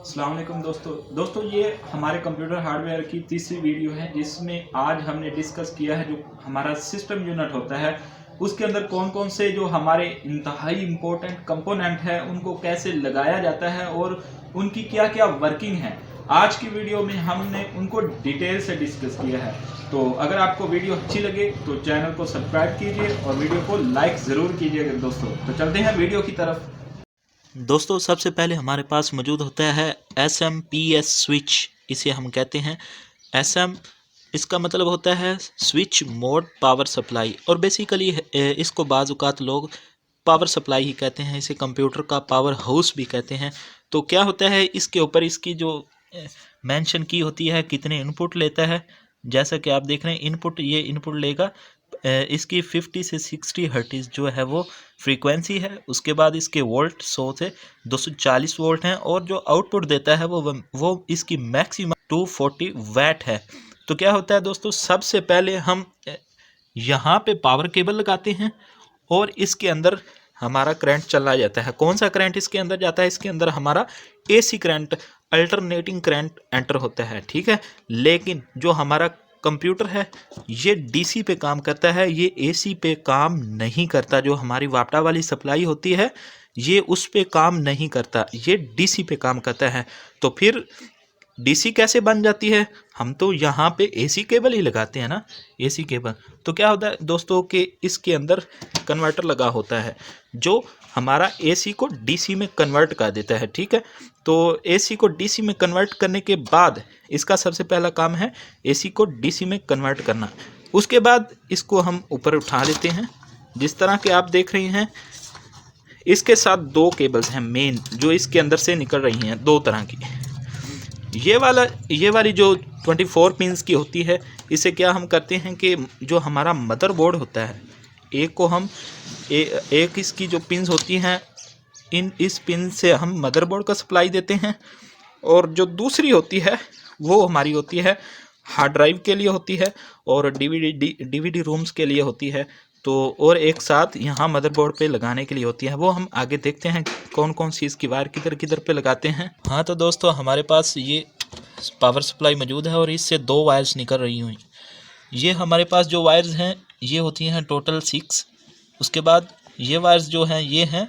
अस्सलाम वालेकुम दोस्तों ये हमारे कंप्यूटर हार्डवेयर की तीसरी वीडियो है जिसमें आज हमने डिस्कस किया है जो हमारा सिस्टम यूनिट होता है उसके अंदर कौन कौन से जो हमारे इंतहाई इम्पोर्टेंट कंपोनेंट है उनको कैसे लगाया जाता है और उनकी क्या क्या वर्किंग है। आज की वीडियो में हमने उनको डिटेल से डिस्कस किया है। तो अगर आपको वीडियो अच्छी लगे तो चैनल को सब्सक्राइब कीजिए और वीडियो को लाइक ज़रूर कीजिएगा दोस्तों। तो चलते हैं वीडियो की तरफ। दोस्तों सबसे पहले हमारे पास मौजूद होता है SMP स्विच, इसे हम कहते हैं SM। इसका मतलब होता है स्विच मोड पावर सप्लाई, और बेसिकली इसको बाज़ औक़ात लोग पावर सप्लाई ही कहते हैं, इसे कंप्यूटर का पावर हाउस भी कहते हैं। तो क्या होता है, इसके ऊपर इसकी जो मेंशन की होती है कितने इनपुट लेता है। जैसा कि आप देख रहे हैं इनपुट, ये इनपुट लेगा इसकी 50 से 60 हर्ट्ज़ जो है वो फ्रीक्वेंसी है। उसके बाद इसके वोल्ट 100 से 240 वोल्ट हैं, और जो आउटपुट देता है वो इसकी मैक्सिमम 240 वैट है। तो क्या होता है दोस्तों, सबसे पहले हम यहाँ पे पावर केबल लगाते हैं और इसके अंदर हमारा करंट चला जाता है। कौन सा करंट इसके अंदर जाता है? इसके अंदर हमारा AC current, alternating current enter होता है, ठीक है। लेकिन जो हमारा कंप्यूटर है ये DC पे काम करता है, ये AC पे काम नहीं करता। जो हमारी वापटा वाली सप्लाई होती है ये उस पे काम नहीं करता, ये DC पे काम करता है। तो फिर DC कैसे बन जाती है? हम तो यहाँ पे AC केबल ही लगाते हैं ना, AC केबल। तो क्या होता है दोस्तों कि इसके अंदर कन्वर्टर लगा होता है जो हमारा AC को DC में कन्वर्ट कर देता है, ठीक है। तो AC को DC में कन्वर्ट करने के बाद इसका सबसे पहला काम है AC को DC में कन्वर्ट करना। उसके बाद इसको हम ऊपर उठा लेते हैं, जिस तरह के आप देख रहे हैं। इसके साथ दो केबल्स हैं मेन जो इसके अंदर से निकल रही हैं, दो तरह की। ये वाली जो 24 पिंस की होती है, इसे क्या हम करते हैं कि जो हमारा मदरबोर्ड होता है, एक को हम एक इसकी जो पिंस होती हैं, इस पिन से हम मदरबोर्ड का सप्लाई देते हैं, और जो दूसरी होती है वो हमारी होती है हार्ड ड्राइव के लिए होती है और DVD रूम्स के लिए होती है। तो और एक साथ यहाँ मदरबोर्ड पे लगाने के लिए होती है। वो हम आगे देखते हैं कौन कौन सी इसकी वायर किधर किधर पे लगाते हैं। हाँ तो दोस्तों हमारे पास ये पावर सप्लाई मौजूद है और इससे दो वायर्स निकल रही हुई। ये हमारे पास जो वायर्स हैं ये होती हैं टोटल 6। उसके बाद ये वायर्स जो हैं ये हैं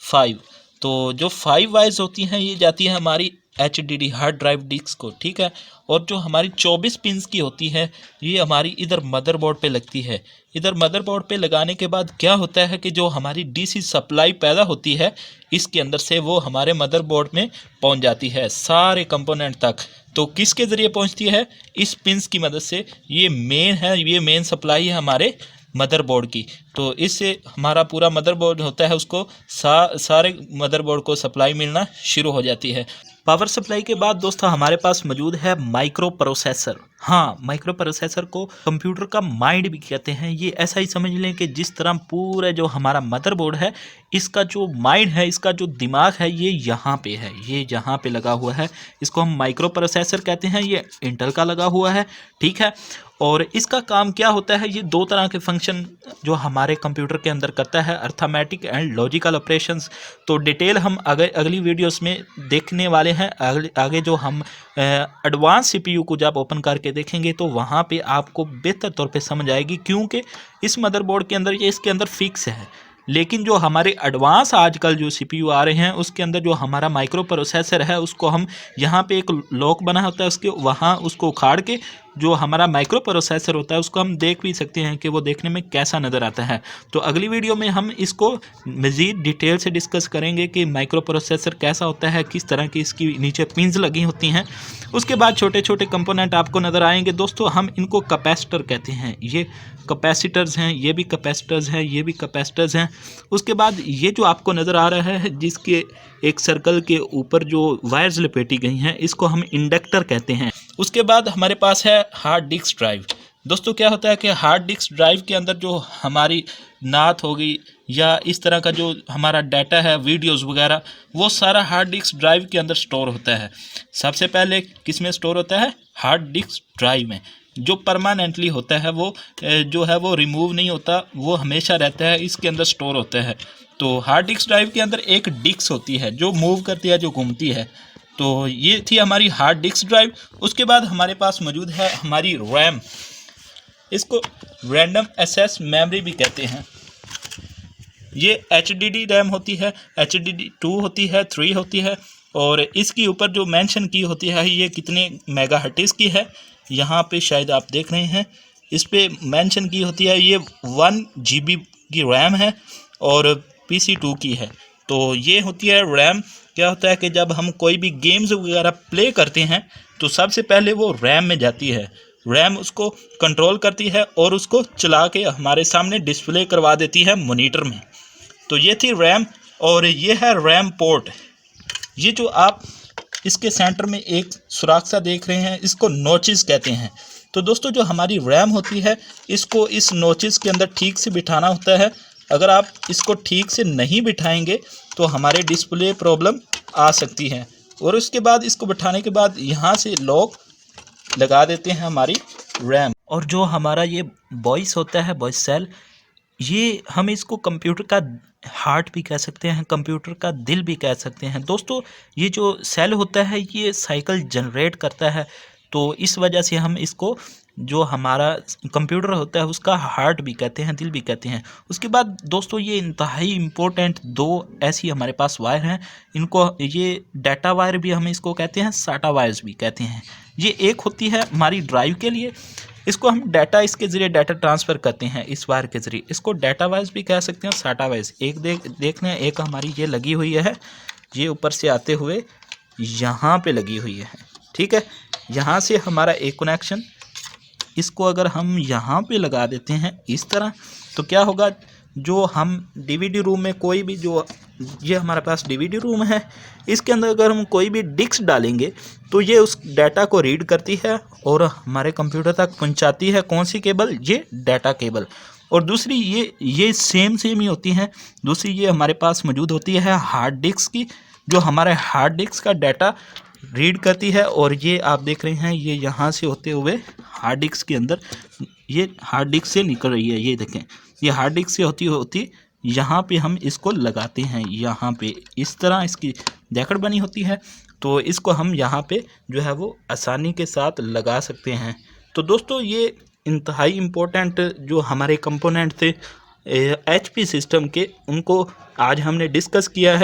5। तो जो 5 वायर्स होती हैं ये जाती है हमारी HDD हार्ड ड्राइव डिस्क को, ठीक है। और जो हमारी 24 पिंस की होती है ये हमारी इधर मदरबोर्ड पे लगती है। इधर मदरबोर्ड पे लगाने के बाद क्या होता है कि जो हमारी DC सप्लाई पैदा होती है इसके अंदर से वो हमारे मदरबोर्ड में पहुंच जाती है सारे कंपोनेंट तक। तो किसके ज़रिए पहुंचती है? इस पिंस की मदद से। ये मेन है, ये मेन सप्लाई है हमारे मदरबोर्ड की। तो इससे हमारा पूरा मदरबोर्ड होता है उसको सारे मदरबोर्ड को सप्लाई मिलना शुरू हो जाती है। पावर सप्लाई के बाद दोस्तों हमारे पास मौजूद है माइक्रो प्रोसेसर। हाँ, माइक्रो प्रोसेसर को कंप्यूटर का माइंड भी कहते हैं। ये ऐसा ही समझ लें कि जिस तरह पूरा जो हमारा मदरबोर्ड है इसका जो माइंड है, इसका जो दिमाग है ये यहाँ पे है, ये यहाँ पे लगा हुआ है। इसको हम माइक्रो प्रोसेसर कहते हैं। ये इंटेल का लगा हुआ है, ठीक है। और इसका काम क्या होता है? ये दो तरह के फंक्शन जो हमारे कंप्यूटर के अंदर करता है, अर्थमेटिक एंड लॉजिकल ऑपरेशंस। तो डिटेल हम अगली वीडियोस में देखने वाले हैं। आगे जो हम एडवांस CPU को जब ओपन करके देखेंगे तो वहाँ पे आपको बेहतर तौर पे समझ आएगी, क्योंकि इस मदरबोर्ड के अंदर ये इसके अंदर फिक्स है। लेकिन जो हमारे एडवांस आजकल जो CPU आ रहे हैं उसके अंदर जो हमारा माइक्रो प्रोसेसर है उसको हम यहाँ पे एक लॉक बना होता है उसके, वहाँ उसको उखाड़ के जो हमारा माइक्रो प्रोसेसर होता है उसको हम देख भी सकते हैं कि वो देखने में कैसा नज़र आता है। तो अगली वीडियो में हम इसको मज़ीद डिटेल से डिस्कस करेंगे कि माइक्रो प्रोसेसर कैसा होता है, किस तरह की इसकी नीचे पिंस लगी होती हैं। उसके बाद छोटे छोटे कंपोनेंट आपको नज़र आएंगे दोस्तों, हम इनको कैपेसिटर कहते हैं। ये कैपेसिटर्स हैं, ये भी कैपेसिटर्स हैं, ये भी कैपेसिटर्स हैं। उसके बाद ये जो आपको नज़र आ रहा है जिसके एक सर्कल के ऊपर जो वायर्स लपेटी गई हैं इसको हम इंडक्टर कहते हैं। उसके बाद हमारे पास है हार्ड डिस्क ड्राइव। दोस्तों क्या होता है कि हार्ड डिस्क ड्राइव के अंदर जो हमारी नात हो गई या इस तरह का जो हमारा डाटा है, वीडियोस वगैरह, वो सारा हार्ड डिस्क ड्राइव के अंदर स्टोर होता है। सबसे पहले किस में स्टोर होता है? हार्ड डिस्क ड्राइव में। जो परमानेंटली होता है वो जो है वो रिमूव नहीं होता, वो हमेशा रहता है, इसके अंदर स्टोर होता है। तो हार्ड डिस्क ड्राइव के अंदर एक डिस्क होती है जो मूव करती है, जो घूमती है। तो ये थी हमारी हार्ड डिस्क ड्राइव। उसके बाद हमारे पास मौजूद है हमारी रैम, इसको रैंडम एक्सेस मेमोरी भी कहते हैं। ये HDD रैम होती है, HDD 2 होती है, 3 होती है, और इसके ऊपर जो मेंशन की होती है ये कितने मेगाहर्ट्ज़ की है, यहाँ पे शायद आप देख रहे हैं, इस पे मेंशन की होती है ये 1 GB की रैम है और PC2 की है। तो ये होती है रैम। क्या होता है कि जब हम कोई भी गेम्स वगैरह प्ले करते हैं तो सबसे पहले वो रैम में जाती है, रैम उसको कंट्रोल करती है और उसको चला के हमारे सामने डिस्प्ले करवा देती है मॉनिटर में। तो ये थी रैम, और ये है रैम पोर्ट। ये जो आप इसके सेंटर में एक सुराख सा देख रहे हैं, इसको नोचेस कहते हैं। तो दोस्तों जो हमारी रैम होती है इसको इस नोचेस के अंदर ठीक से बिठाना होता है। अगर आप इसको ठीक से नहीं बिठाएंगे तो हमारे डिस्प्ले प्रॉब्लम आ सकती है। और उसके बाद इसको बिठाने के बाद यहाँ से लॉक लगा देते हैं हमारी रैम। और जो हमारा ये वॉइस होता है, वॉइस सेल, ये हम इसको कंप्यूटर का हार्ट भी कह सकते हैं, कंप्यूटर का दिल भी कह सकते हैं। दोस्तों ये जो सेल होता है ये साइकिल जनरेट करता है, तो इस वजह से हम इसको जो हमारा कंप्यूटर होता है उसका हार्ट भी कहते हैं, दिल भी कहते हैं। उसके बाद दोस्तों ये इंतहाई इम्पोर्टेंट दो ऐसी हमारे पास वायर हैं, इनको ये डाटा वायर भी हम इसको कहते हैं, साटा वायर्स भी कहते हैं। ये एक होती है हमारी ड्राइव के लिए, इसको हम डाटा, इसके ज़रिए डाटा ट्रांसफ़र करते हैं इस वायर के ज़रिए, इसको डाटा वायर्स भी कह सकते हैं, साटा वायर्स। एक देख लें, एक हमारी ये लगी हुई है, ये ऊपर से आते हुए यहाँ पे लगी हुई है, ठीक है। यहाँ से हमारा एक कनेक्शन, इसको अगर हम यहाँ पे लगा देते हैं इस तरह, तो क्या होगा, जो हम DVD रूम में कोई भी, जो ये हमारे पास DVD रूम है, इसके अंदर अगर हम कोई भी डिस्क डालेंगे तो ये उस डाटा को रीड करती है और हमारे कंप्यूटर तक पहुंचाती है। कौन सी केबल? ये डाटा केबल। और दूसरी ये सेम ही होती हैं। दूसरी ये हमारे पास मौजूद होती है हार्ड डिस्क की, जो हमारे हार्ड डिस्क का डाटा रीड करती है। और ये आप देख रहे हैं, ये यहाँ से होते हुए हार्ड डिस्क के अंदर, ये हार्ड डिस्क से निकल रही है, ये देखें, ये हार्ड डिस्क से होती यहाँ पे हम इसको लगाते हैं, यहाँ पे इस तरह इसकी जैकेट बनी होती है, तो इसको हम यहाँ पे जो है वो आसानी के साथ लगा सकते हैं। तो दोस्तों ये इंतहाई इम्पोर्टेंट जो हमारे कंपोनेंट थे HP सिस्टम के, उनको आज हमने डिस्कस किया है।